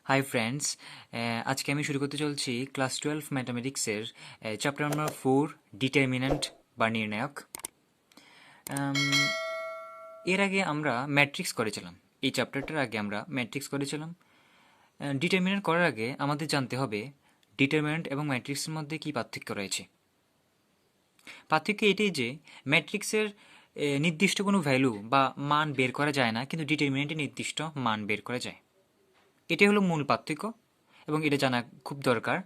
Hi friends, আজকে আমি শুরু করতে চলছি ক্লাস 12 ম্যাথামেটিক্সের চ্যাপ্টার নাম্বার 4 ডিটারমিন্যান্ট বা নির্ণায়ক। আম, এর আগে আমরা ম্যাট্রিক্স করেছিলাম। এই চ্যাপ্টারটার আগে আমরা ম্যাট্রিক্স করেছিলাম। ডিটারমিন্যান্ট করার আগে আমাদের জানতে হবে ডিটারমিন্যান্ট এবং ম্যাট্রিক্সের মধ্যে কী পার্থক্য রয়েছে। পার্থক্য এটাই যে ম্যাট্রিক্সের নির্দিষ্ট কোনো ভ্যালু বা মান বের করা যায় না, কিন্তু ডিটারমিন্যান্টে নির্দিষ্ট মান বের করা যায়। এটাই হলো মূল পার্থক্য এবং এটা জানা খুব দরকার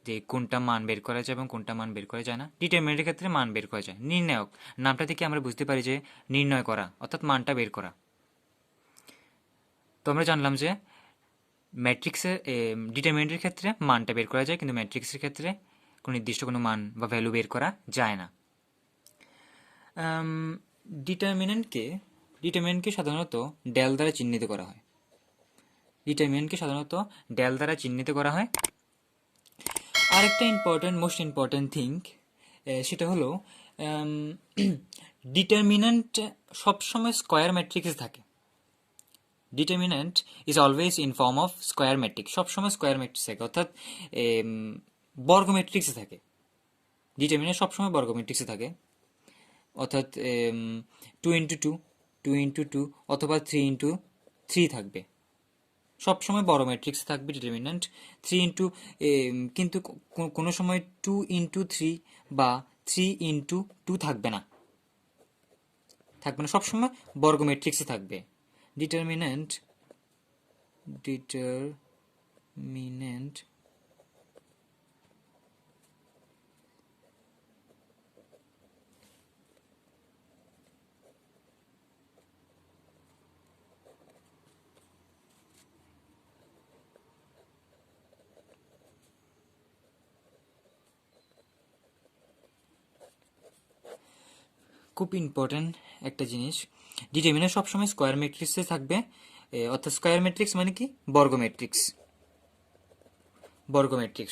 যে কোনটা মান বের করা যায় এবং কোনটা মান বের করা যায় না। ডিটারমিনেন্টের ক্ষেত্রে মান বের করা যায়। নির্ণায়ক নামটা থেকে আমরা বুঝতে পারি যে নির্ণয় করা অর্থাৎ মানটা বের করা। তো আমরা জানলাম যে ম্যাট্রিক্সের ডিটারমিনেন্টের ক্ষেত্রে মানটা বের করা যায়, কিন্তু ম্যাট্রিক্সের ক্ষেত্রে কোনো নির্দিষ্ট কোনো মান বা ভ্যালু বের করা যায় না। ডিটারমিনেন্টকে ডিটারমিনেন্টকে সাধারণত ডেল দ্বারা চিহ্নিত করা হয়। ডিটারমিনেন্টকে সাধারণত ডেল দ্বারা চিহ্নিত করা হয়। আরেকটা মোস্ট ইম্পর্ট্যান্ট থিং সেটা হলো ডিটারমিন্যান্ট সবসময় স্কোয়ার ম্যাট্রিক্সে থাকে। Determinant is always in form of square matrix, সবসময় স্কোয়ার ম্যাট্রিক্স থাকে, অর্থাৎ বর্গ ম্যাট্রিক্সে থাকে। ডিটারমিন্যান্ট সবসময় বর্গ ম্যাট্রিক্সে থাকে, অর্থাৎ 2 × 2 2 × 2 অথবা 3 × 3 থাকবে। সবসময় বড় ম্যাট্রিক্স থাকবে ডিটারমিন্যান্ট 3 × কিন্তু কোনো সময় 2 × 3 বা 3 × 2 থাকবে না, সবসময় বর্গ ম্যাট্রিক্সে থাকবে। ডিটারমিন্যান্ট ডিটারমিন্যান্ট খুব ইম্পর্ট্যান্ট একটা জিনিস। ডিটারমিন্যান্ট সবসময় স্কোয়ার ম্যাট্রিক্সে থাকবে, অর্থাৎ স্কোয়ার ম্যাট্রিক্স মানে কি বর্গ ম্যাট্রিক্স।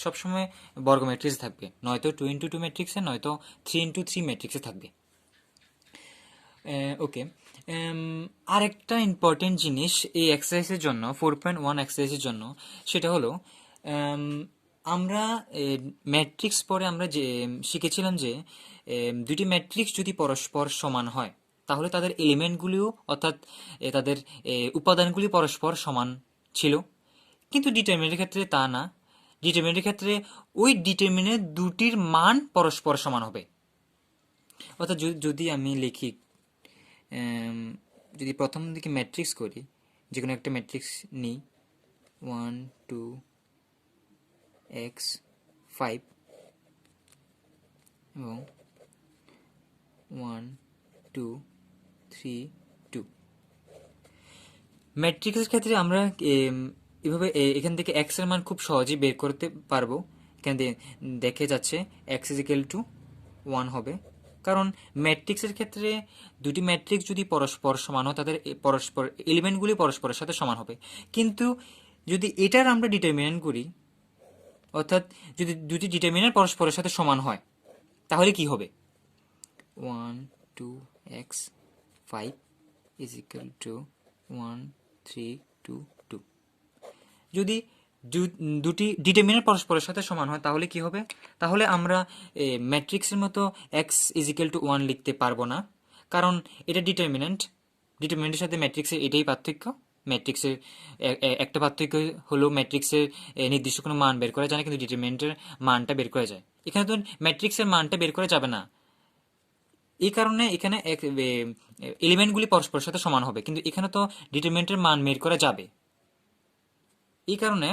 সবসময় বর্গ ম্যাট্রিক্সে থাকবে, নয়তো 2 × 2 ম্যাট্রিক্সে, নয়তো 3 × 3 ম্যাট্রিক্সে থাকবে। ওকে, আরেকটা ইম্পর্টেন্ট জিনিস এই এক্সারসাইজের জন্য 4.1 এক্সারসাইজের জন্য, সেটা হলো আমরা ম্যাট্রিক্স পরে আমরা যে শিখেছিলাম যে দুটি ম্যাট্রিক্স যদি পরস্পর সমান হয় তাহলে তাদের এলিমেন্টগুলিও অর্থাৎ তাদের উপাদানগুলি পরস্পর সমান ছিল, কিন্তু ডিটারমিনেন্টের ক্ষেত্রে তা না। ডিটারমিনেন্টের ক্ষেত্রে ওই ডিটারমিনেন্ট দুটির মান পরস্পর সমান হবে। অর্থাৎ যদি আমি লিখি, যদি প্রথম দিকে ম্যাট্রিক্স করি, যে কোনো একটা ম্যাট্রিক্স নিই 1 2 x 5 এবং 1 2 3 2, ম্যাট্রিক্সের ক্ষেত্রে আমরা এভাবে এখান থেকে x এর মান খুব সহজেই বের করতে পারবো। এখানে দেখে যাচ্ছে x = 1 হবে, কারণ ম্যাট্রিক্সের ক্ষেত্রে দুটি ম্যাট্রিক্স যদি পরস্পর সমান হয় তাদের পরস্পর এলিমেন্টগুলি পরস্পরের সাথে সমান হবে। কিন্তু যদি এটার আমরা ডিটারমিনেন্ট করি, অর্থাৎ যদি দুটি ডিটারমিনেন্ট পরস্পরের সাথে সমান হয় তাহলে কি হবে? 1 2 x 5 = 1 3 2 2। যদি দুটি ডিটারমিনেন্ট পরস্পরের সাথে সমান হয় তাহলে কি হবে? তাহলে আমরা ম্যাট্রিক্সের মতো x = 1 লিখতে পারবো না, কারণ এটা ডিটারমিনেন্টের সাথে ম্যাট্রিক্সের এটাই পার্থক্য। ম্যাট্রিক্সের একটা পার্থক্য হলো ম্যাট্রিক্সের নির্দিষ্ট কোনো মান বের করা যায় না, কিন্তু ডিটারমিনেন্টের মানটা বের করা যায়। এখানে তো ম্যাট্রিক্সের মানটা বের করা যাবে না, এই কারণে এখানে এলিমেন্টগুলি পরস্পরের সাথে সমান হবে, কিন্তু এখানে তো ডিটারমিনেন্টের মান বের করা যাবে। এই কারণে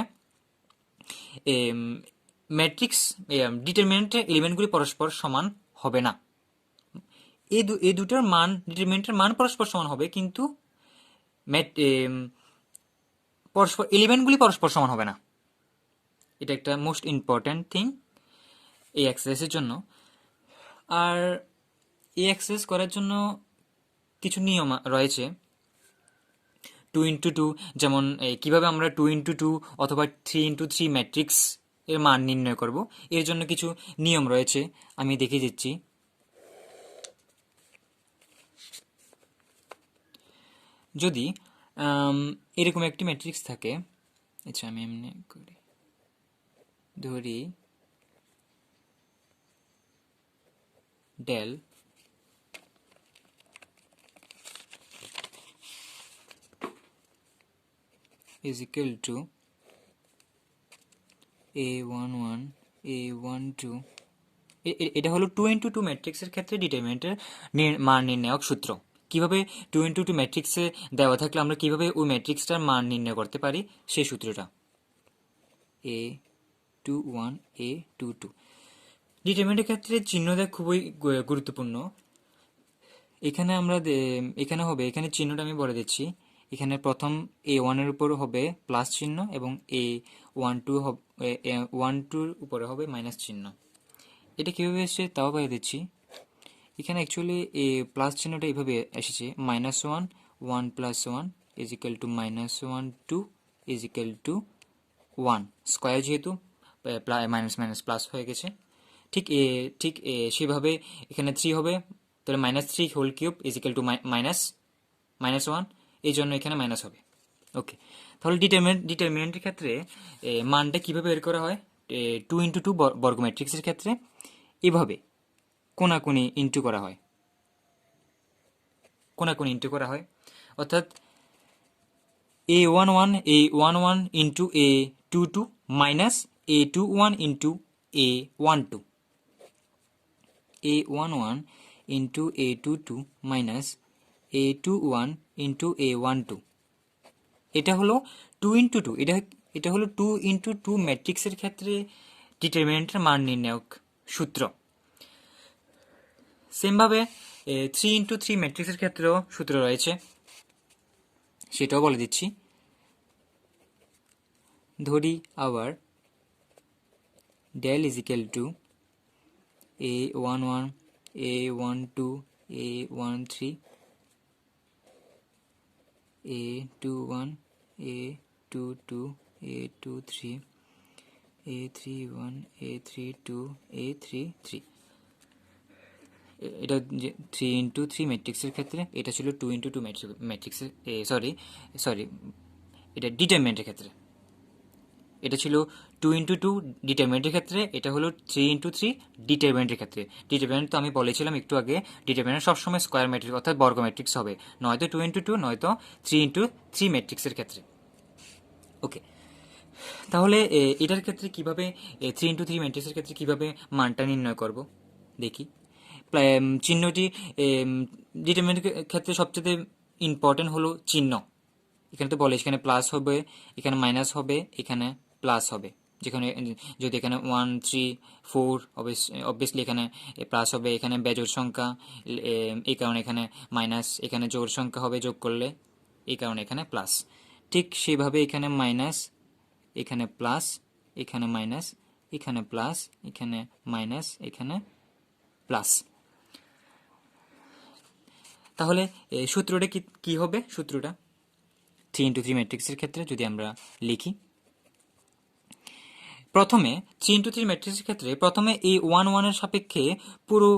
ম্যাট্রিক্স ডিটারমিনেন্টের এলিমেন্টগুলি পরস্পর সমান হবে না। এই দুটোর মান, ডিটারমিনেন্টের মান পরস্পর সমান হবে, কিন্তু পরস্পর এলিমেন্টগুলি পরস্পর সমান হবে না। এটা একটা মোস্ট ইম্পর্ট্যান্ট থিং এই এক্সারসাইজের জন্য। আর এই এক্সারসাইজ করার জন্য কিছু নিয়ম রয়েছে। 2 × 2, যেমন কিভাবে আমরা 2 × 2 অথবা 3 × 3 ম্যাট্রিক্স এর মান নির্ণয় করব, এর জন্য কিছু নিয়ম রয়েছে, আমি দেখিয়ে দিচ্ছি। যদি এরকম একটি ম্যাট্রিক্স থাকে আচ্ছা আমি এমনি করি, ধরি del is equal two A11 A12। এটা হলো 2 × 2 ম্যাট্রিক্সের ক্ষেত্রে ডিটারমিনেন্টের মান নির্ণায়ক সূত্র। কিভাবে 2 × 2 ম্যাট্রিক্সে দেওয়া থাকলে আমরা কিভাবে ওই ম্যাট্রিক্সটার মান নির্ণয় করতে পারি সেই সূত্রটা। A21 A22 ডিটারমিনেন্টের ক্ষেত্রে চিহ্ন দেওয়া খুবই গুরুত্বপূর্ণ। এখানে আমরা এখানে হবে, এখানে চিহ্নটা আমি বলে দিচ্ছি। এখানে প্রথম A1 এর উপর হবে প্লাস চিহ্ন এবং A12 উপরে হবে মাইনাস চিহ্ন। এটা কীভাবে এসেছে তাও বলে দিচ্ছি। এখানে অ্যাকচুয়ালি এ প্লাস চিহ্নটা এইভাবে এসেছে, -1 1 + 1 = -1 2 = 1 স্কয়ার, যেহেতু মাইনাস মাইনাস প্লাস হয়ে গেছে। ঠিক সেভাবে এখানে 3 হবে, তাহলে -3 হোল কিউব = -1, এই জন্য এখানে মাইনাস হবে। ওকে, তাহলে ডিটারমিনেন্টের ক্ষেত্রে মানটা কীভাবে বের করা হয়? 2 × 2 বর্গ ম্যাট্রিক্সের ক্ষেত্রে এভাবে কোনাকুনি ইন্টু করা হয়, অর্থাৎ A11 × A22 minus A21 × A12, A11 × A22 minus A21 × A12। এটা হলো 2 × 2, এটা হলো 2 × 2 ম্যাট্রিক্সের ক্ষেত্রে ডিটারমিনেন্টের মান নির্ণায়ক সূত্র। সেমভাবে 3 × 3 ম্যাট্রিক্সের ক্ষেত্রেও সূত্র রয়েছে, সেটাও বলে দিচ্ছি। ধরি আবার del is equal two A11 A12 A13 A21 A22 A23 A31 A32 A33। এটা যে 3 × 3 ম্যাট্রিক্সের ক্ষেত্রে, এটা ছিল 2 × 2 ম্যাট্রিক্সের, সরি এটা ডিটারমিনেন্টের ক্ষেত্রে। এটা ছিল 2 × 2 ডিটারমিনেন্টের ক্ষেত্রে, এটা হলো 3 × 3 ডিটারমিনেন্টের ক্ষেত্রে। ডিটারমিনেন্ট তো আমি বলেছিলাম একটু আগে, ডিটারমিনেন্ট সবসময় স্কোয়ার ম্যাট্রিক্স অর্থাৎ বর্গ ম্যাট্রিক্স হবে, নয়তো 2 × 2 নয়তো 3 × 3 ম্যাট্রিক্সের ক্ষেত্রে। ওকে, তাহলে এটার ক্ষেত্রে কিভাবে 3 × 3 ম্যাট্রিক্সের ক্ষেত্রে কিভাবে মানটা নির্ণয় করব দেখি। চিহ্নটি ডিটারমিনেন্টের ক্ষেত্রে সবচেয়ে ইম্পর্টেন্ট হলো চিহ্ন। এখানে তো বলে এখানে প্লাস হবে, এখানে মাইনাস হবে, এখানে প্লাস হবে। যেখানে যদি এখানে 1 3 4 অবভিয়াসলি এখানে প্লাস হবে, এখানে বেজোড় সংখ্যা এই কারণে এখানে মাইনাস, এখানে জোড় সংখ্যা হবে যোগ করলে এই কারণে এখানে প্লাস। ঠিক সেভাবে এখানে মাইনাস, এখানে প্লাস, এখানে মাইনাস, এখানে প্লাস, এখানে মাইনাস, এখানে প্লাস। তাহলে সূত্রটা কি হবে? সূত্রটা 3 × 3 ম্যাট্রিক্সের ক্ষেত্রে যদি আমরা লিখি, প্রথমে 3 × 3 ম্যাট্রিক্সের ক্ষেত্রে প্রথমে A11 এর সাপেক্ষে পুরো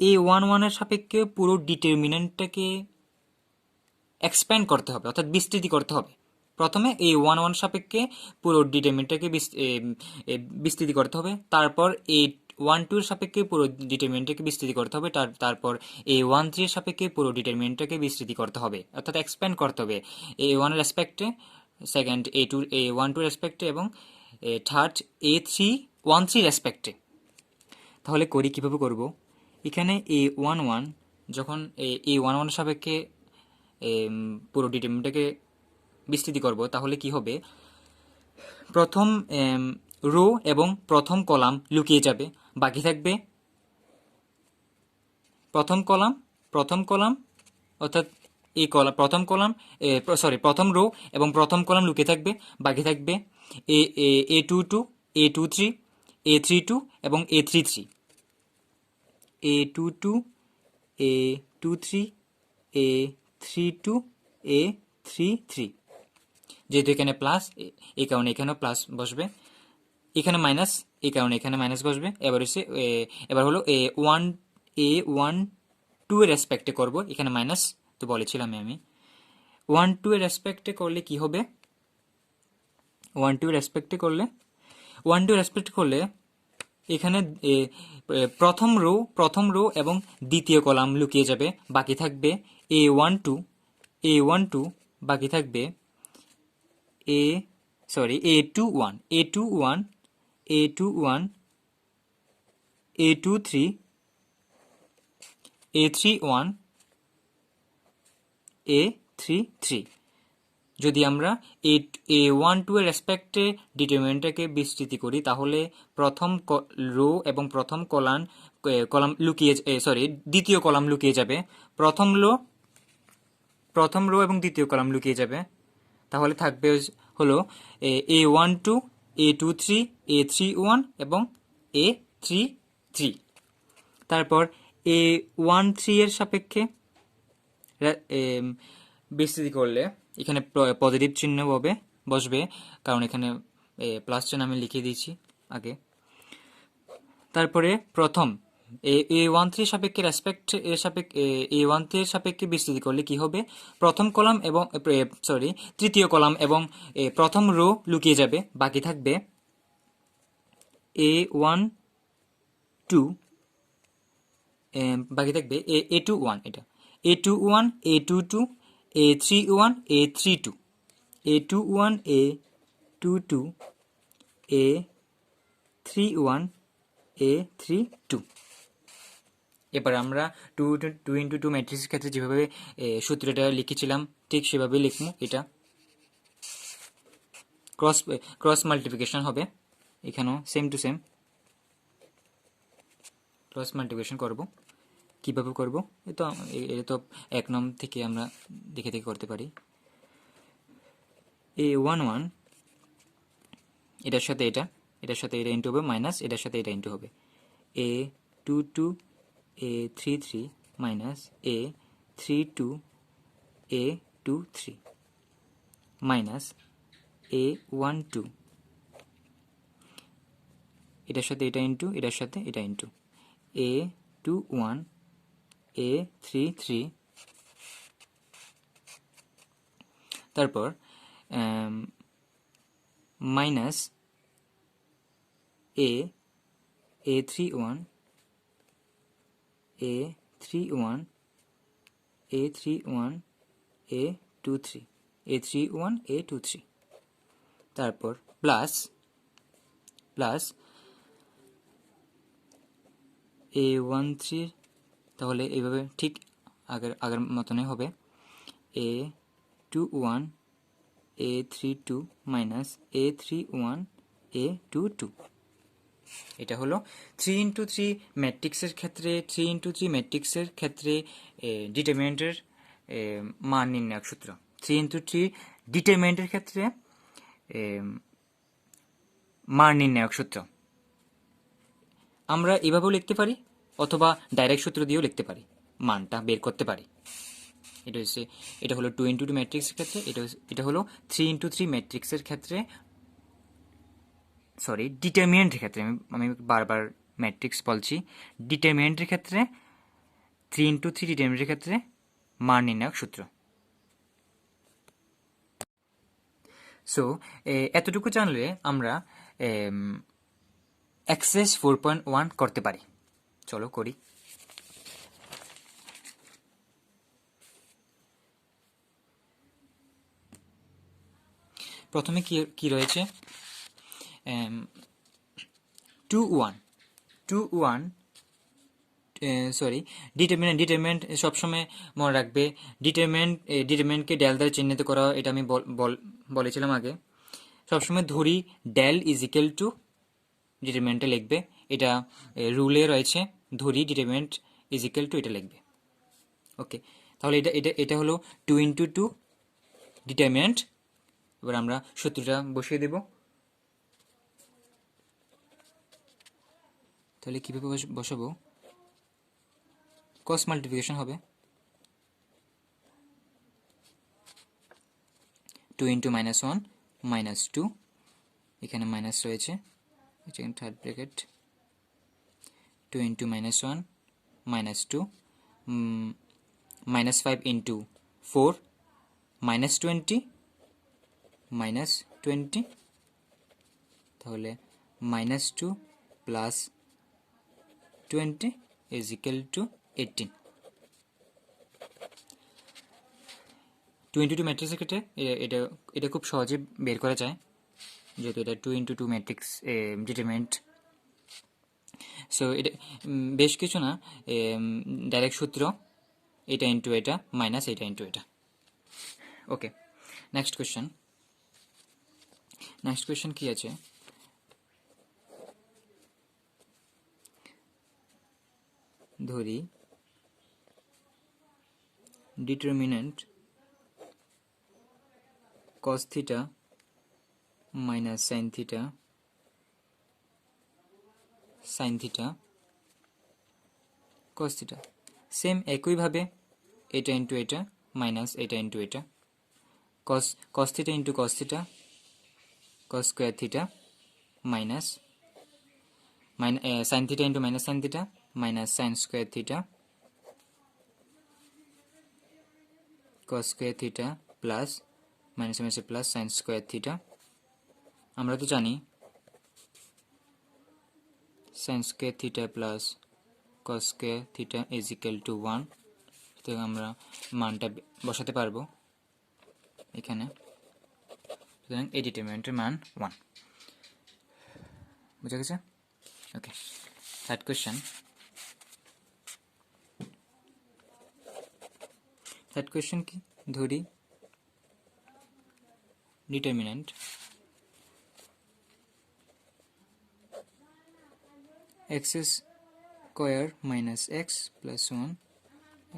A11 এর সাপেক্ষে পুরো ডিটারমিনেন্টটাকে এক্সপ্যান্ড করতে হবে, অর্থাৎ বিস্তৃতি করতে হবে। প্রথমে A11 সাপেক্ষে পুরো ডিটারমিনেন্টটাকে বিস্তৃতি করতে হবে, তারপর A12 এর সাপেক্ষে পুরো ডিটারমিনেন্টটাকে বিস্তৃতি করতে হবে, তারপর A13 এর সাপেক্ষে পুরো ডিটারমিনেন্টটাকে বিস্তৃতি করতে হবে, অর্থাৎ এক্সপ্যান্ড করতে হবে A1 এর রেসপেক্টে, সেকেন্ড A12 এর রেসপেক্টে এবং থার্ড A13 রেসপেক্টে। তাহলে করি কিভাবে করব? এখানে A11 যখন A11 সাপেক্ষে পুরো ডিটারমিনেন্টটাকে বিস্তৃতি করব, তাহলে কি হবে? প্রথম রো এবং প্রথম কলাম লুকিয়ে যাবে, বাকি থাকবে প্রথম কলাম অর্থাৎ এই প্রথম রো এবং প্রথম কলাম লুকিয়ে থাকবে, বাকি থাকবে A22 A23 A32 এবং A33, A22 A23 A32 A33। যেহেতু এখানে প্লাস, এই কারণে এখানেও প্লাস বসবে, এখানে মাইনাস, এই কারণে এখানে মাইনাস বসবে। এবার হলো A12 এর রেসপেক্টে করব, এখানে মাইনাস তো বলেছিলাম আমি। 1 2 এর রেসপেক্টে করলে কি হবে? 1 2 রেসপেক্ট করলে এখানে প্রথম রো এবং দ্বিতীয় কলাম লুকিয়ে যাবে, বাকি থাকবে A12 বাকি থাকবে A21 A23 A31 A33। যদি আমরা A12 এর রেসপেক্টে ডিটারমিনেন্টটাকে বিস্তৃতি করি তাহলে প্রথম রো এবং প্রথম কলাম লুকিয়ে দ্বিতীয় কলাম লুকিয়ে যাবে, প্রথম রো এবং দ্বিতীয় কলাম লুকিয়ে যাবে। তাহলে থাকবে হলো A12 A23 A31 এবং A33। তারপর A13 এর সাপেক্ষে বিস্তৃতি করলে এখানে পজিটিভ চিহ্ন বসবে, কারণ এখানে প্লাস চিহ্ন আমি লিখে দিয়েছি আগে। তারপরে প্রথম A13 সাপেক্ষে A13 এর সাপেক্ষে বিস্তৃতি করলে কি হবে, প্রথম কলাম এবং তৃতীয় কলাম এবং প্রথম রো লুকিয়ে যাবে, বাকি থাকবে A12 বাকি থাকবে A21, এটা A21 A22 A31 A32 A21 A22 A31 A32। এবার আমরা 2 × 2 ম্যাট্রিক্সের ক্ষেত্রে যেভাবে সূত্রটা লিখেছিলাম ঠিক সেভাবে লিখব। এটা ক্রস মাল্টিপ্লিকেশন হবে, এখানেও same to same cross multiplication করব। কিভাবে করব এটা তো 1 নং থেকে আমরা দেখে করতে পারি। A11 এটার সাথে এটা ইন্টু হবে, মাইনাস এটার সাথে এটা ইন্টু হবে। A22 A33 minus A32 A23 minus A12 এটার সাথে এটা ইন্টু এটার সাথে এটা ইন্টু A21 A33, তারপর minus A31 A31 A31 A23 A31 A23, তারপর প্লাস A13, তাহলে এইভাবে ঠিক আগের মতনই হবে। A21 A32 minus A31 A22। এটা হলো 3 × 3 ম্যাট্রিক্সের ক্ষেত্রে ডিটারমিনেন্টের মান নির্ণায়ক সূত্র। 3 × 3 ডিটারমিনেন্টের ক্ষেত্রে মান নির্ণায়ক সূত্র আমরা এভাবেও লিখতে পারি অথবা ডাইরেক্ট সূত্র দিয়েও লিখতে পারি, মানটা বের করতে পারি। এটা হলো 2 × 2 ম্যাট্রিক্সের ক্ষেত্রে, এটা হলো 3 × 3 ম্যাট্রিক্সের ক্ষেত্রে, ডিটারমিনেন্টের ক্ষেত্রে আমি বারবার ম্যাট্রিক্স বলছি, ডিটারমিনেন্টের ক্ষেত্রে 3 × 3 ডিটারমিনেন্টের ক্ষেত্রে মান নির্ণায়ক সূত্র। সো এতটুকু জানলে আমরা এক্সারসাইজ 4.1 করতে পারি। চলো করি। প্রথমে কি রয়েছে, 2 1 ডিটারমিনেন্ট সবসময় মনে রাখবে, ডিটারমিনেন্টকে ডেল দ্বারা চিহ্নিত করা, এটা আমি বলেছিলাম আগে। সবসময় ধরি ডেল ইজ ইকুয়াল টু ডিটারমিনেন্টে লিখবে, এটা রুলে রয়েছে, ধরি ডিটারমিনেন্ট ইজ ইকুয়াল টু এটা লিখবে। ওকে, তাহলে এটা হলো 2 × 2 ডিটারমিনেন্ট। এবার আমরা সূত্রটা বসিয়ে দেব। তাহলে কিভাবে বসাবো, ক্রস মাল্টিপ্লিকেশন হবে, 2 × -1 -2, এখানে মাইনাস রয়েছে, থার্ড ব্র্যাকেট, 2 × -1 -2 -5 × 4 -20 -20 তাহলে -2 প্লাস 20 ইজ ইকুয়াল টু 18। 2 × 2 ম্যাট্রিক্সের ক্ষেত্রে এটা এটা খুব সহজে বের করা যায়, যেহেতু এটা 2 × 2 ম্যাট্রিক্স ডিটারমিনেন্ট। সো এটা বেশ কিছু না, ডাইরেক্ট সূত্র, এটা ইন্টু এটা মাইনাস এটা ইন্টু এটা। ওকে, নেক্সট কোয়েশ্চেন কি আছে? ধরি determinant cos theta minus sine theta cos theta, same একইভাবে এটা ইন্টু এটা মাইনাস এটা ইন্টু এটা, cos theta into cos theta cos square theta minus sine theta into minus sine theta minus sine square theta cos square theta plus minus মাইনাসে plus sine square theta. আমরা তো জানি sine square theta plus cos square theta is equal two 1, তো আমরা মানটা বসাতে পারবো এখানে, সুতরাং এই ডিটারমিনেন্টের মান 1। বুঝা গেছে? ওকে, থার্ড কোয়েশ্চেন কি? ধরি determinant x square minus x plus 1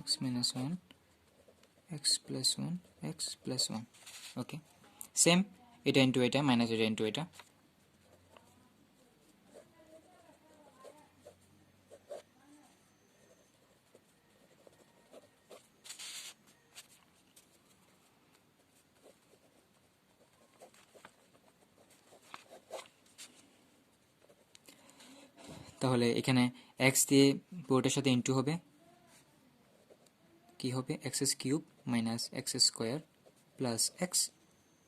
x minus 1 x plus 1 x plus 1। ওকে, সেম এটা ইন্টু এটা মাইনাস এটা ইন্টু এটা। তাহলে এখানে x দিয়ে পুরোটার সাথে ইন্টু হবে, কি হবে X cube minus X square plus X,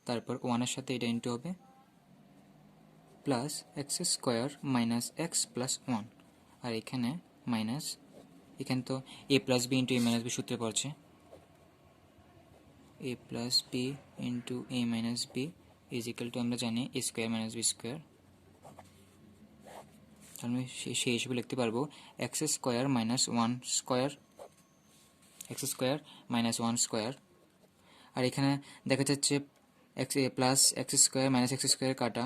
তারপর 1 এর সাথে এটা ইন্টু হবে plus X square minus X plus 1, আর এখানে মাইনাস, এখানে তো a plus B into A minus B সূত্রে পড়ছে, a plus B into A minus B is equal to আমরা জানি a square minus B square. তাহলে সেই হিসেবে লিখতে পারবো X square minus 1 square X square minus 1 square, আর এখানে দেখা যাচ্ছে x plus X square minus X square কাটা,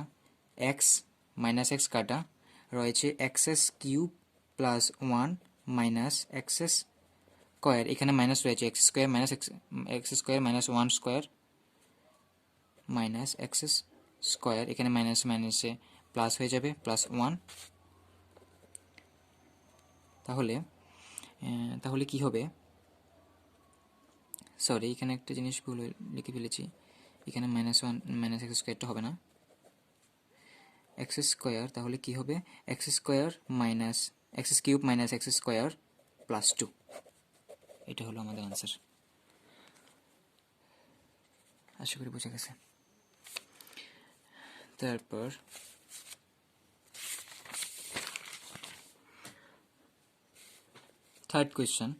এক্স মাইনাস এক্স কাটা, রয়েছে x cube plus 1 minus X square, এখানে মাইনাস রয়েছে x square minus X square minus 1 square minus X square, এখানে minus মাইনাসে প্লাস হয়ে যাবে প্লাস 1। তাহলে কি হবে, সরি এখানে একটা জিনিস ভুল লিখে ফেলেছি, এখানে -1 মাইনাস এক্স স্কোয়ারটা হবে না, এক্স স্কোয়ার, তাহলে কি হবে x square minus x cube minus X square plus 2, এটা হলো আমাদের আনসার। আশা করি বুঝে গেছে। তারপর থার্ড কোয়েশ্চেন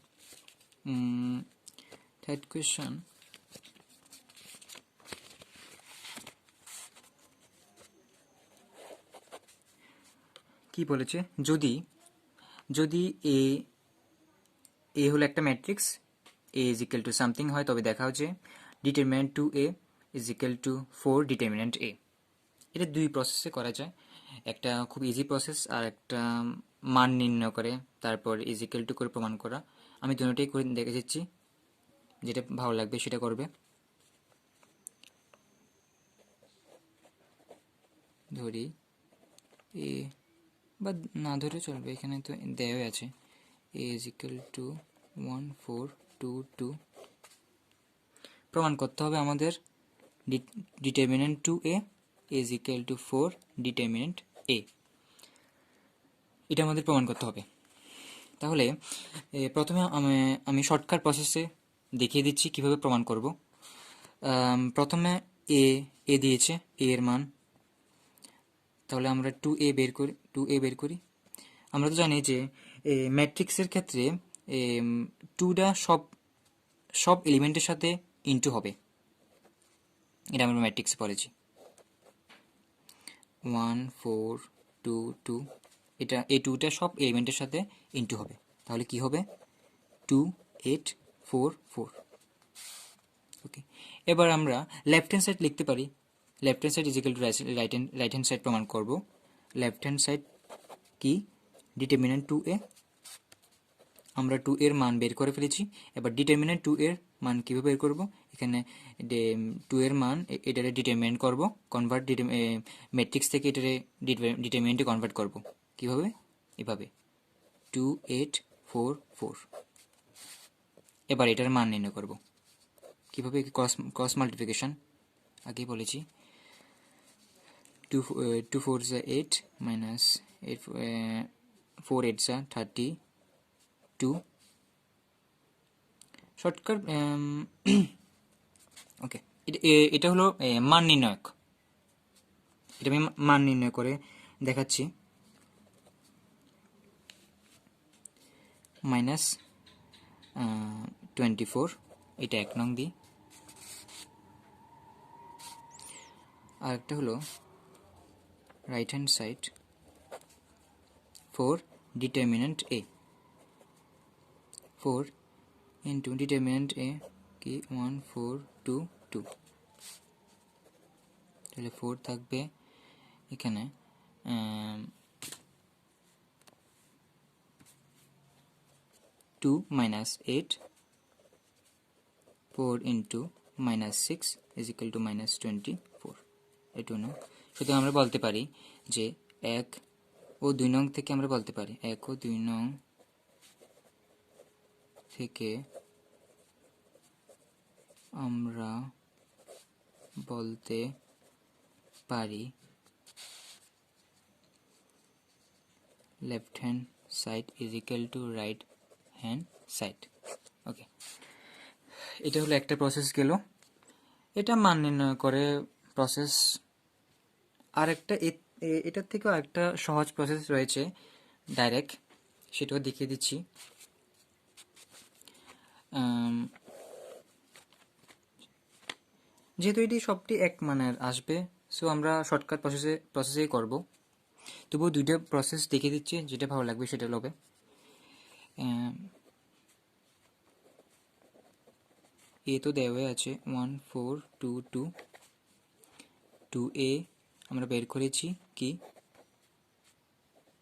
কি বলেছে, যদি এ হলো একটা matrix, A is equal to something হয়, তবে দেখাও যে determinant 2a is equal two 4 determinant a। এটা দুই প্রসেসে করা যায়, একটা খুব ইজি প্রসেস আর একটা মান নির্ণয় করে তারপর ইজ ইকুয়াল টু করে প্রমাণ করা। আমি দুটোটাই করে দেখে দিচ্ছি, যেটা ভালো লাগবে সেটা করবে। ধরি এ, বা না ধরে চলবে, এখানে তো দেওয়া আছে এ ইজ ইকুয়াল টু 1 4 2 2। প্রমাণ করতে হবে আমাদের determinant 2a is equal two 4 determinant a, এটা আমাদের প্রমাণ করতে হবে। তাহলে প্রথমে আমি শর্টকাট প্রসেসে দেখিয়ে দিচ্ছি কিভাবে প্রমাণ করব। প্রথমে এ দিয়েছে, এ এর মান তাহলে আমরা 2a বের করি। আমরা তো জানি যে ম্যাট্রিক্সের ক্ষেত্রে 2টা সব এলিমেন্টের সাথে ইনটু হবে, এটা আমরা ম্যাট্রিক্সে পড়েছি। 1 4 2 2, এটা এই 2টা সব এলিমেন্টের সাথে ইনটু হবে, তাহলে কি হবে 2 8 4 4। ওকে, এবার আমরা লেফট হ্যান্ড সাইড লিখতে পারি। Left hand side is equal to right hand side প্রমাণ করব। লেফট হ্যান্ড সাইড কি, ডিটারমিনেন্ট 2a, আমরা 2 এর মান বের করে ফেলেছি। এবার ডিটারমিনেন্ট 2 এর মান কীভাবে বের করব, এখানে 2 এর মান এটারে ডিটারমিনেন্ট করব, কনভার্ট ম্যাট্রিক্স থেকে এটারে ডিটারমিনেন্টে কনভার্ট করব। কীভাবে, এভাবে 2 8 4 4। এবার এটার মান নির্ণয় করব কীভাবে, ক্রস মাল্টিপ্লিকেশন আগেই বলেছি। 2 4 8 মাইনাস 8 4 8 32। শর্টকাট, ওকে, এটা হলো মান নির্ণায়ক। এটা আমি মান নির্ণয় করে দেখাচ্ছি। মাইনাস 24, এটা 1 নং দিই। আর একটা হলো right hand side 4 determinant a, 4 into determinant a কি 1 4 2 2, তাহলে 4 থাকবে এখানে 2 minus 8, 4 into minus 6 is equal to minus 24, এটু না। সুতরাং আমরা বলতে পারি যে 1 ও 2 নং থেকে আমরা বলতে পারি 1 ও 2 নং থেকে আমরা বলতে পারি left hand side is equal to right hand side. Okay, এটা হলো একটা প্রসেস গেল, এটা মান নির্ণয় করে প্রসেস। আর একটা এটার থেকেও একটা সহজ প্রসেস রয়েছে ডাইরেক্ট, সেটাও দেখিয়ে দিচ্ছি। যেহেতু এটি সবটি এক মানের আসবে, সো আমরা শর্টকাট প্রসেসেই করব। তবুও দুইটা প্রসেস দেখিয়ে দিচ্ছি, যেটা ভালো লাগবে সেটা হবে। এ তো দেওয়া আছে 1 4 2 2, 2a আমরা বের করেছি কি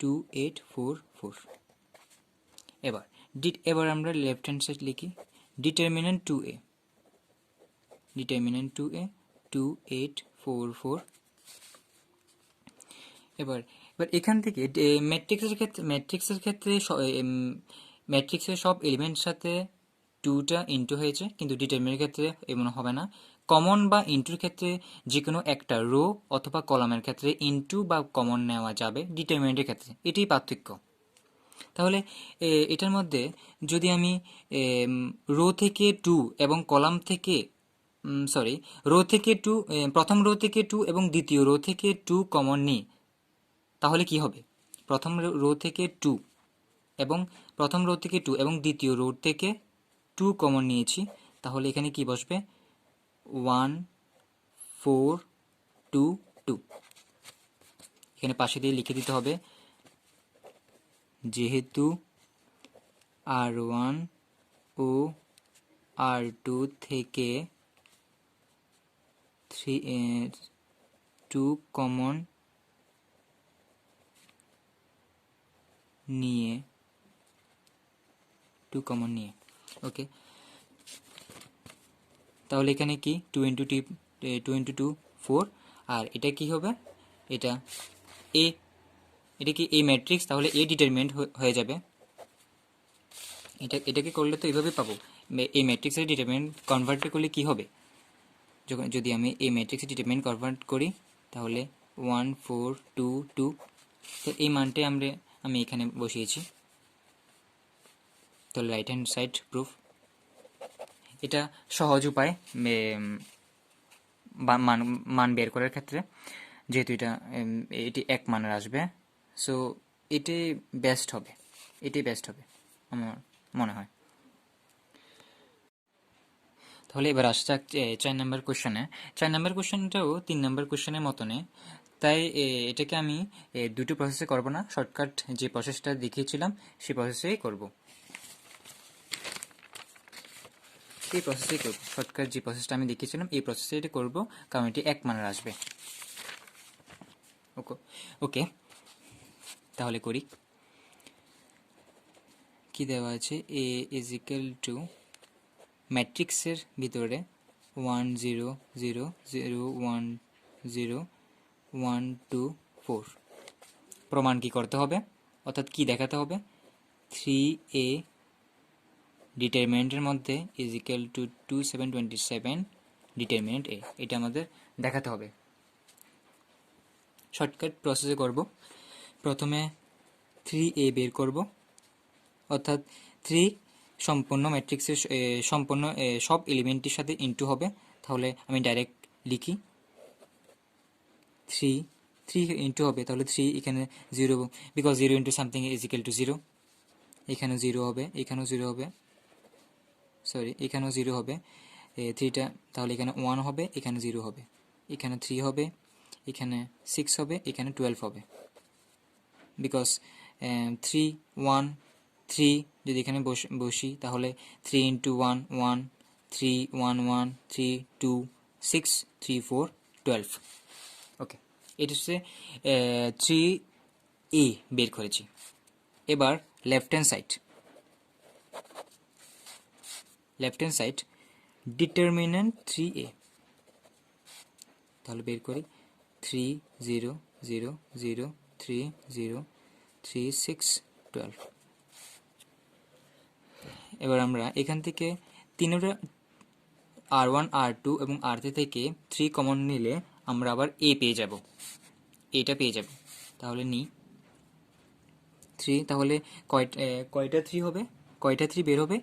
2 8 4 4। এবার আমরা লেফট হ্যান্ড সাইড লিখি ডিটারমিনেন্ট 2a, ডিটারমিনেন্ট 2a 2 8 4 4। এবার এখান থেকে ম্যাট্রিক্সের ক্ষেত্রে ম্যাট্রিক্সের সব এলিমেন্টের সাথে 2টা ইনটু হয়েছে, কিন্তু ডিটারমিনেন্টের ক্ষেত্রে এমন হবে না। কমন বা ইনটুর ক্ষেত্রে যে কোনো একটা রো অথবা কলামের ক্ষেত্রে ইনটু বা কমন নেওয়া যাবে, ডিটারমিনেন্টের ক্ষেত্রে এটাই পার্থক্য। তাহলে এটার মধ্যে যদি আমি রো থেকে 2 এবং কলাম থেকে রো থেকে 2, প্রথম রো থেকে 2 এবং দ্বিতীয় রো থেকে 2 কমন নিই, তাহলে কি হবে, প্রথম রো থেকে 2 এবং দ্বিতীয় রো থেকে 2 কমন নিয়েছি, তাহলে এখানে কি বসবে 1 4 2 2। এখানে পাশে দিয়ে লিখে দিতে হবে যেহেতু R1 ও R2 থেকে 2 কমন নিয়ে ওকে, তাহলে এখানে কি 2 ইন্টু 2 4। আর এটা কি হবে, এটা কি এ ম্যাট্রিক্স, তাহলে এ ডিটারমিনেন্ট হয়ে যাবে। এটাকে করলে তো এইভাবে পাবো, এই ম্যাট্রিক্সের ডিটারমিনেন্ট কনভার্ট করলে কি হবে, যদি আমি এই ম্যাট্রিক্সের ডিটারমিনেন্ট কনভার্ট করি তাহলে 1 4 2 2, তো এই মানটাই আমি এখানে বসিয়েছি। তাহলে রাইট হ্যান্ড সাইড প্রুফ, এটা সহজ উপায় মান বের করার ক্ষেত্রে। যেহেতু এটি এক মানের আসবে, সো এটি বেস্ট হবে, আমার মনে হয়। তাহলে এবার আসা যাক 4 নম্বর কোশ্চেনে। 4 নম্বর কোশ্চেনটাও 3 নম্বর কোশ্চেনের মতনে, তাই এটাকে আমি দুটো প্রসেসে করব না, শর্টকাট যে প্রসেসটা দেখিয়েছিলাম সেই প্রসেসেই করব। শর্টকাট যে প্রসেসটা আমি দেখিয়েছিলাম এই প্রসেসে এটা করবো, কারণ এটি এক মানের আসবে। ওকে, তাহলে করি। কি দেওয়া আছে? এ ইজ ইকুয়াল টু ম্যাট্রিক্সের ভিতরে 1 0 0 0 1 0 1 2 4। প্রমাণ কি করতে হবে, অর্থাৎ কি দেখাতে হবে? 3a ডিটারমিনেন্টের মধ্যে ইজ ইকুয়াল টু 2 7 27 ডিটারমিনেন্ট এ, এটা আমাদের দেখাতে হবে। শর্টকাট প্রসেসে করব। প্রথমে 3a বের করব, অর্থাৎ 3 সম্পূর্ণ ম্যাট্রিক্সের সম্পূর্ণ সব এলিমেন্টের সাথে ইনটু হবে। তাহলে আমি ডাইরেক্ট লিখি 3 ইনটু হবে, তাহলে 3 এখানে 0, because 0 into something is equal two 0। এখানেও 0 হবে, এখানেও 0 হবে, এখানেও 0 হবে 3টা, তাহলে এখানে 1 হবে, এখানে 0 হবে, এখানে 3 হবে, এখানে 6 হবে, এখানে 12 হবে, বিকজ 3 1 3 যদি এখানে বসি তাহলে 3 ইন্টু 1 1 3 1 1 3 2 6 3 4 12। ওকে, এটা হচ্ছে 3a বের করেছি। এবার left hand side determinant 3a, তাহলে বের করি 3 0 0 0 3 0 3 6 12। এবার আমরা এখান থেকে তিনটা R1 R2 এবং R3 থেকে 3 কমন নিলে আমরা আবার a পেয়ে যাব, এটা পেয়ে যাব। তাহলে নিই 3, তাহলে কয়টা 3 হবে, কয়টা 3 বের হবে?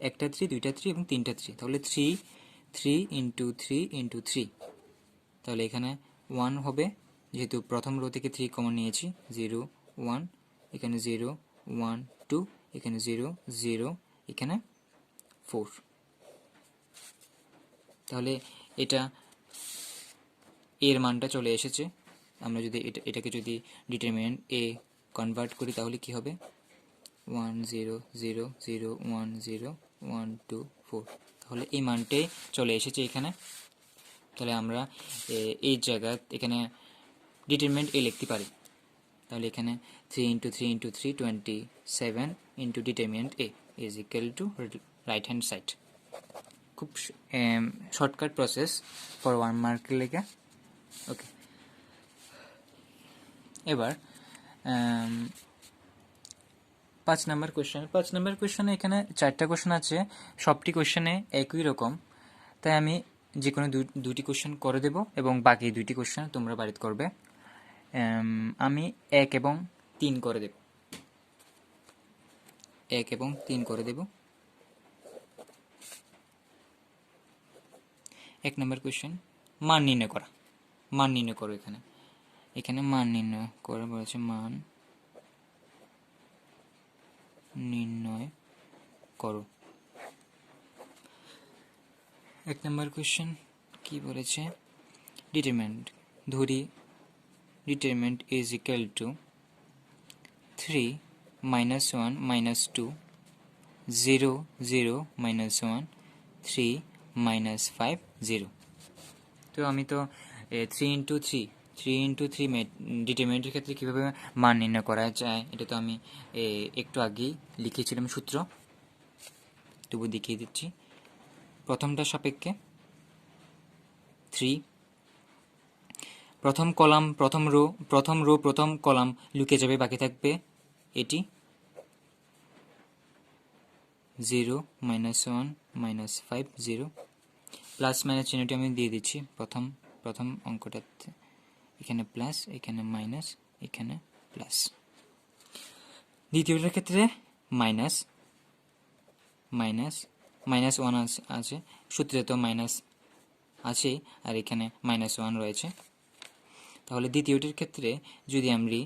একটা 3, দুইটা 3 এবং তিনটা 3, তাহলে 3 ইন্টু 3 ইন্টু 3, তাহলে এখানে 1 হবে, যেহেতু প্রথম রো থেকে 3 কমন নিয়েছি। 0 1, এখানে 0 1 2, এখানে 0 0, এখানে 4। তাহলে এটা এর মানটা চলে এসেছে। আমরা যদি এটাকে যদি ডিটারমিনেন্ট এ কনভার্ট করি তাহলে কি হবে? 1 0 0 0 1 0 1 2 4, তাহলে এই মানটাই চলে এসেছে এখানে। তাহলে আমরা এই জায়গায় এখানে ডিটারমিনেন্ট এ লিখতে পারি। তাহলে এখানে 3 into 3 into 3 27 into determinant A is equal to right hand side. খুব শর্টকাট প্রসেস ফর 1 মার্কের লেগে। ওকে, এবার 5 নম্বর কোয়েশ্চেন। 5 নম্বর কোয়েশ্চেনে এখানে 4টা কোয়েশ্চেন আছে, সবটি কোয়েশ্চেনে একই রকম, তাই আমি যে কোনো দুটি কোয়েশ্চেন করে দেব এবং বাকি 2টি কোয়েশ্চেন তোমরা বাড়িতে করবে। আমি 1 এবং 3 করে দেব, 1 এবং 3 করে দেব। 1 নম্বর কোয়েশ্চেন, মান নির্ণয় করা। মান নির্ণয় করো, এখানে মান নির্ণয় করা বলেছে, মান নির্ণয় করো। 1 নম্বর কোয়েশ্চেন কি বলেছে? ডিটারমিনেন্ট ধরি, determinant is equal two 3 minus 1 minus 2 0 0 minus 1 3 minus 5 0। তো আমি তো 3 ইন্টু 3 ডিটারমিনেন্টের ক্ষেত্রে কীভাবে মান নির্ণয় করা যায় এটা তো আমি একটু আগেই লিখেছিলাম সূত্র, তবু দেখিয়ে দিচ্ছি। প্রথমটা সাপেক্ষে 3, প্রথম কলাম প্রথম রো প্রথম কলাম লুকে যাবে, বাকি থাকবে এটি 0 minus 1 minus 5 0। প্লাস মাইনাস চিহ্নটি আমি দিয়ে দিচ্ছি প্রথম অঙ্কটাতে, এখানে প্লাস, এখানে মাইনাস, এখানে প্লাস। দ্বিতীয়টার ক্ষেত্রে মাইনাস 1 আছে, সূত্রে তো মাইনাস আছেই, আর এখানে -1 রয়েছে। তাহলে দ্বিতীয়টির ক্ষেত্রে যদি আমরা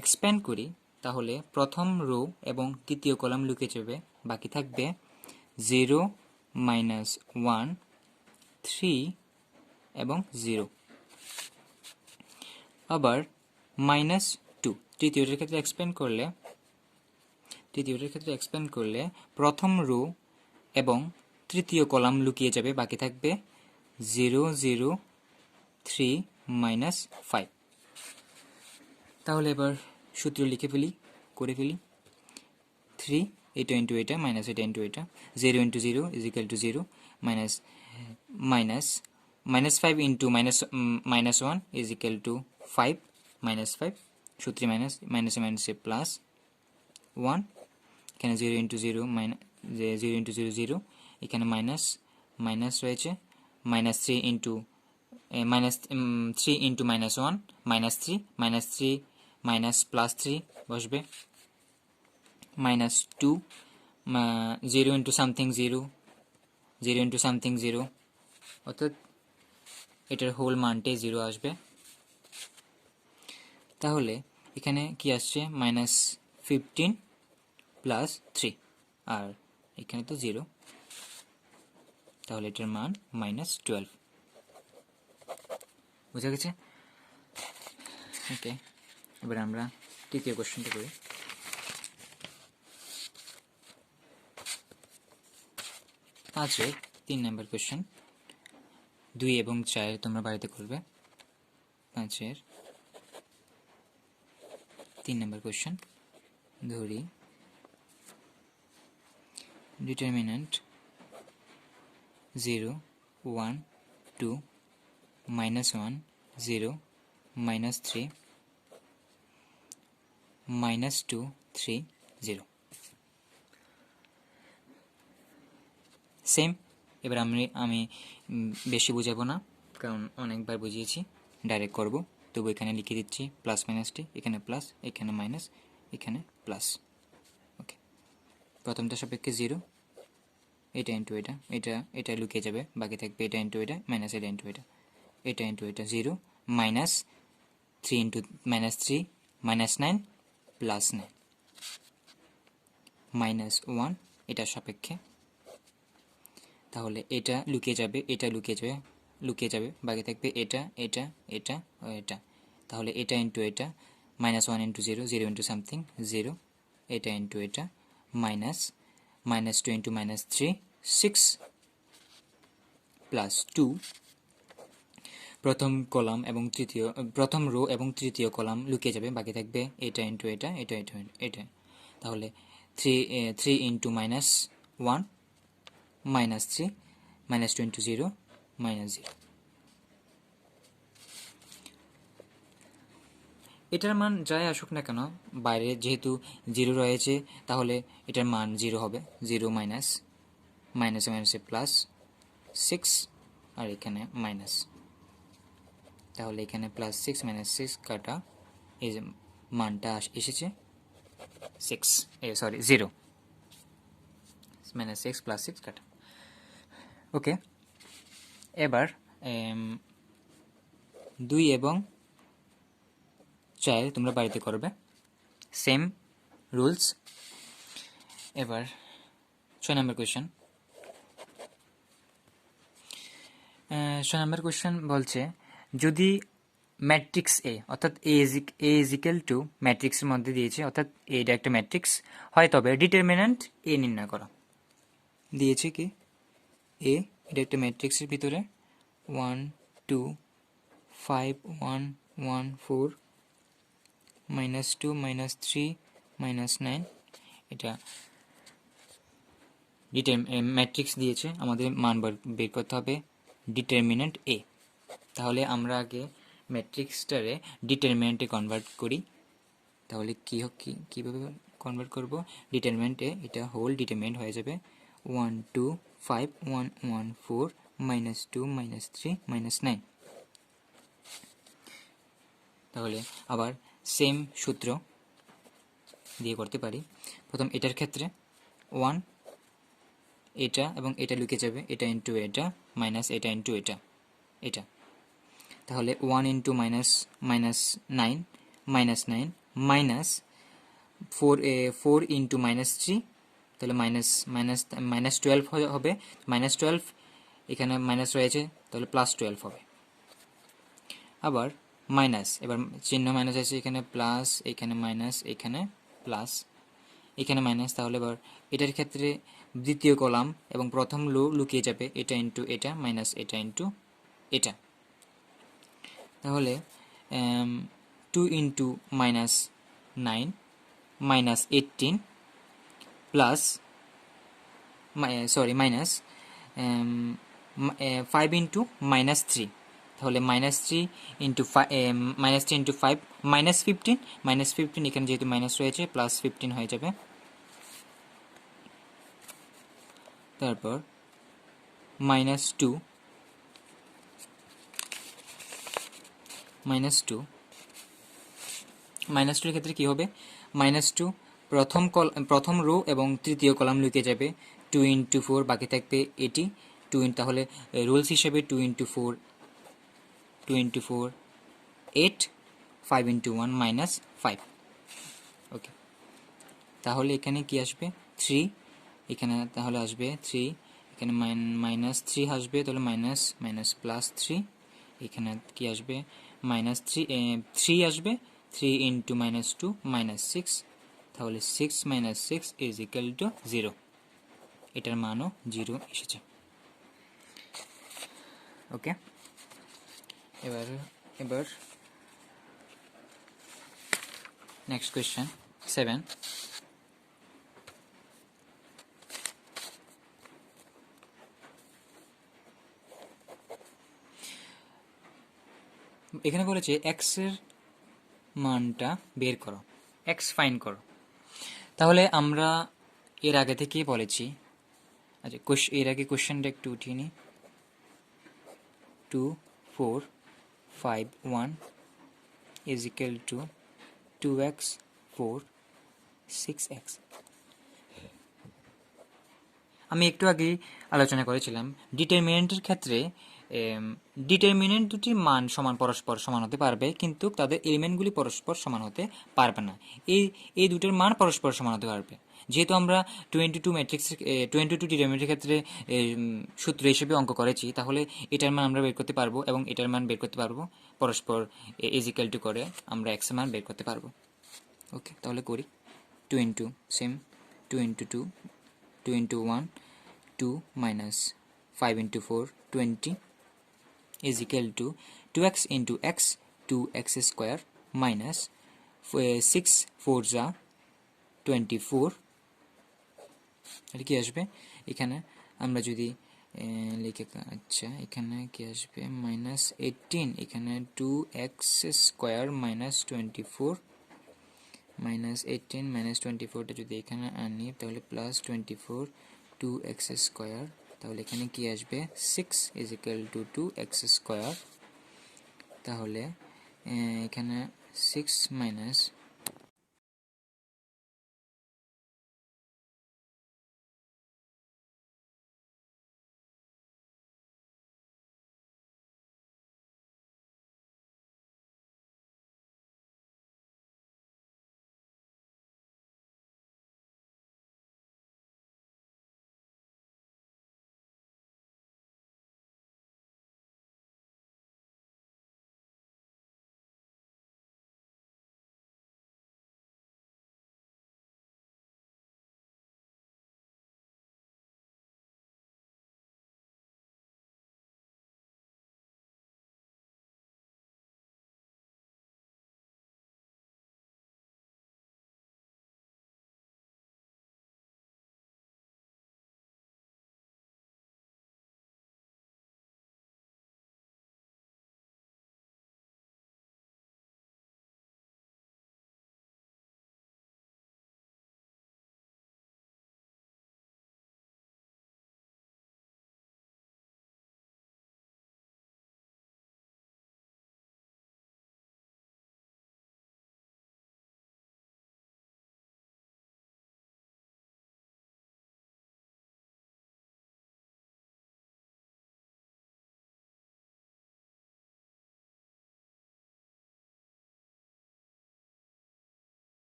এক্সপ্যান্ড করি তাহলে প্রথম রো এবং তৃতীয় কলাম লুকে যাবে, বাকি থাকবে 0 -1 3 এবং 0। আবার -2 তৃতীয়টির ক্ষেত্রে এক্সপ্যান্ড করলে প্রথম রো এবং তৃতীয় কলাম লুকিয়ে যাবে, বাকি থাকবে 0 0 3 -5। তাহলে এবার সূত্র লিখে করে ফেলি 3 এটা ইন্টু এটা মাইনাস এটা ইন্টু এটা, 0 into 0 is equal two 0, minus 5 into minus 1 is equal two 5, -5, সূত্রে মাইনাসে প্লাস 1, এখানে 0 ইন্টু 0 0 ইন্টু 0 0, এখানে মাইনাস রয়েছে, -3 ইন্টু -3 ইন্টু -1 -3 মাইনাস প্লাস 3 বসবে, -2 0 ইন্টু সামথিং 0 0 ইন্টু সামথিং 0, অর্থাৎ এটার হোল মানটাই 0 আসবে। তাহলে এখানে কি আসছে -15 প্লাস 3, আর এখানে তো 0, তাহলে এটার মান -12। বুঝা গেছে? ওকে, এবার আমরা তৃতীয় কোশ্চেনটা করি। পাঁচের 3 নম্বর কোশ্চেন, 2 এবং 4 তোমরা বাড়িতে করবে। 5-এর 3 নম্বর কোশ্চেন ধরি, ডিটারমিন্যান্ট 0 1 2 -1 0 -3 -2 3 0। সেম। এবার আমি বেশি বুঝাবো না, কারণ অনেকবার বুঝিয়েছি, ডাইরেক্ট করব। তবু এখানে লিখে দিচ্ছি প্লাস মাইনাসটি, এখানে প্লাস, এখানে মাইনাস, এখানে প্লাস। ওকে, প্রথমটা সাপেক্ষে 0, এটা ইন্টু এটা লুকিয়ে যাবে, বাকি থাকবে এটা ইন্টু এটা মাইনাস এটা ইন্টু এটা ইন্টু এটা 0, -3 ইন্টু -3 -9 প্লাস 9, -1 এটার সাপেক্ষে। তাহলে এটা লুকিয়ে যাবে, বাকি থাকবে এটা এটা এটা ও এটা। তাহলে এটা ইন্টু এটা -1 ইন্টু 0 0 ইন্টু সামথিং 0, এটা ইন্টু এটা -2 ইন্টু -3 6 প্লাস 2, প্রথম রো এবং তৃতীয় কলাম লুকিয়ে যাবে, বাকি থাকবে এটা ইন্টু এটা এটা এটা এটা। তাহলে 3 ইন্টু -1 -3 -2 ইন্টু 0 -0। এটার মান যাই আসুক না কেন, বাইরে যেহেতু 0 রয়েছে, তাহলে এটার মান 0 হবে। 0 মাইনাসে প্লাস 6, আর এখানে মাইনাস, তাহলে এখানে প্লাস 6 -6 কাটা, এই যে মানটা এসেছে 0 -6 প্লাস 6 কাটা। ওকে, এবার 2 এবং 4 তোমরা বাড়িতে করবে, সেম রুলস। এবার 6 নম্বর কোয়েশ্চেন। 6 নম্বর কোয়েশ্চেন বলছে, যদি ম্যাট্রিক্স এ অর্থাৎ এ ইজ ইকুয়াল টু ম্যাট্রিক্সের মধ্যে দিয়েছে, অর্থাৎ এটা একটা ম্যাট্রিক্স হয়, তবে ডিটারমিন্যান্ট এ নির্ণয় করো। দিয়েছে কি এ, এটা একটা ম্যাট্রিক্সের ভিতরে 1 2 5 1 1 4 -2 -3 -9, এটা ম্যাট্রিক্স দিয়েছে, আমাদের মান বের করতে হবে ডিটারমিন্যান্ট এ। তাহলে আমরা আগে ম্যাট্রিক্সটারে ডিটারমিন্যান্টে কনভার্ট করি। তাহলে কীভাবে কনভার্ট করব? ডিটারমিন্যান্ট এ, এটা হোল ডিটারমিন্যান্ট হয়ে যাবে 1 2 5 1 1 4 -2 -3 -9। তাহলে আবার সেম সূত্র দিয়ে করতে পারি। প্রথম এটার ক্ষেত্রে 1, এটা এবং এটা লুকে যাবে, এটা ইন্টু এটা মাইনাস এটা ইন্টু এটা। তাহলে 1 into minus minus nine minus 4 into minus 3, তাহলে মাইনাস মাইনাস মাইনাস 12 হবে। মাইনাস 12 এখানে মাইনাস রয়েছে, তাহলে প্লাস 12 হবে। আবার মাইনাস, এবার চিহ্ন মাইনাস আছে, এখানে প্লাস, এখানে মাইনাস, এখানে প্লাস, এখানে মাইনাস। তাহলে এবার এটার ক্ষেত্রে দ্বিতীয় কলাম এবং প্রথম লুকিয়ে যাবে, এটা ইন্টু এটা মাইনাস এটা ইন্টু এটা। তাহলে 2 into minus 9 minus 18 plus minus 5 into minus 3, তাহলে মাইনাস 3 ইন্টু মাইনাস 3 ইন্টু 5 -15 এখানে যেহেতু মাইনাস রয়েছে প্লাস 15 হয়ে যাবে। তারপর মাইনাস 2 এর ক্ষেত্রে কি হবে, -2 প্রথম রো এবং তৃতীয় কলাম লুকিয়ে যাবে, 2 ইন্টু 4 বাকি থাকবে এটি 2, তাহলে রুলস হিসেবে 2 ইন্টু 4 8, 5 ইন্টু 1 -5। ওকে, তাহলে এখানে কি আসবে 3, এখানে তাহলে আসবে 3, এখানে মাইনাস 3 আসবে, তাহলে মাইনাস মাইনাস প্লাস 3, এখানে কি আসবে -3 আসবে, 3 ইন্টু -2 -6, তাহলে 6 - 6 ইজ ইকুয়াল টু 0, এটার মানও 0 এসেছে। ওকে, এবার নেক্সট কোয়েশ্চেন 7। এখানে বলেছে এক্স এর মানটা বের করো, এক্স ফাইন্ড করো। তাহলে আমরা এর আগে থেকেই বলেছি, আচ্ছা এর আগে কোয়েশ্চেনটা একটু উঠিয়ে নিই। 2 4 5 1 is equal two 2x 4 6x। আমি একটু আগেই আলোচনা করেছিলাম ডিটারমিনেন্টের ক্ষেত্রে ডিটারমিনেন্ট দুটির মান পরস্পর সমান হতে পারবে, কিন্তু তাদের এলিমেন্টগুলি পরস্পর সমান হতে পারবে না। এই দুটোর মান পরস্পর সমান হতে পারবে। যেহেতু আমরা 22 ম্যাট্রিক্সের 22 ডিটারমিনেন্টের ক্ষেত্রে সূত্র হিসেবে অঙ্ক করেছি, তাহলে এটার মান আমরা বের করতে পারবো এবং এটার মান বের করতে পারবো, পরস্পর ইজ ইকুয়াল টু করে আমরা এক্স এর মান বের করতে পারবো। ওকে, তাহলে করি। 2 into same 2 into 2 2 into 1 2 minus 5 into 4 20 is equal to 2x into x 2x square minus 6 4 যা 24। এটা কি আসবে, এখানে আমরা যদি লিখে, আচ্ছা এখানে কি আসবে -18, এখানে 2x স্কোয়ার মাইনাস 24 -18 -24টা যদি এখানে আনি তাহলে প্লাস 24 2x স্কোয়ার, তাহলে এখানে কি আসবে 6 is equal two 2x square. তাহলে এখানে 6 মাইনাস